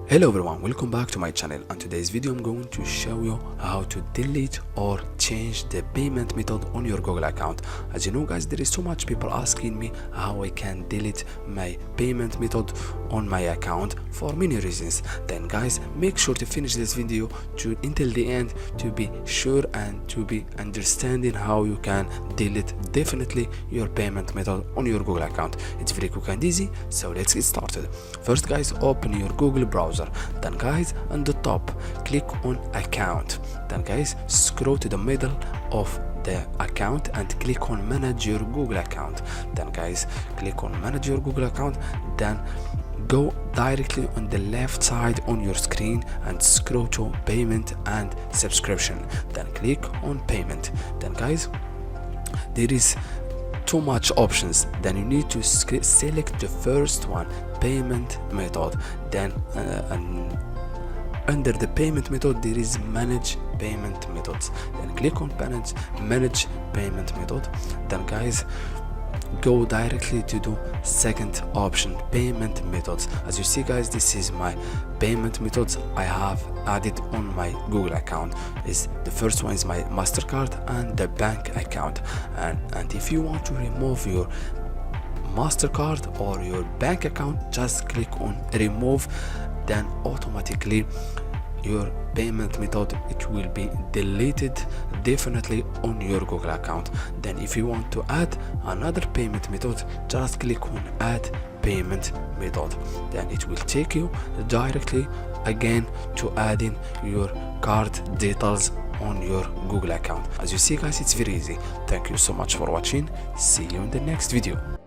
Hello everyone, welcome back to my channel. On today's video I'm going to show you how to delete or change the payment method on your Google account. As you know guys, there is so much people asking me how I can delete my payment method on my account for many reasons. Then guys, make sure to finish this video until the end to be sure and to be understanding how you can delete definitely your payment method on your Google account. It's very quick and easy, so let's get started. First guys, open your Google browser. Then guys, on the top click on account. Then guys, scroll to the middle of the account and click on manage your Google account. Then guys, click on manage your Google account. Then go directly on the left side on your screen and scroll to payment and subscription. Then click on payment. Then guys, there is too much options. Then you need to select the first one, payment method. Then under the payment method there is manage payment methods. Then click on manage payment method. Then guys, go directly to the second option, payment methods. As you see guys, this is my payment methods I have added on my Google account. The first one is my MasterCard and the bank account, and if you want to remove your MasterCard or your bank account, just click on remove. Then automatically your payment method, it will be deleted definitely on your Google account. Then if you want to add another payment method, just click on add payment method. Then it will take you directly again to adding your card details on your Google account. As you see guys, it's very easy. Thank you so much for watching. See you in the next video.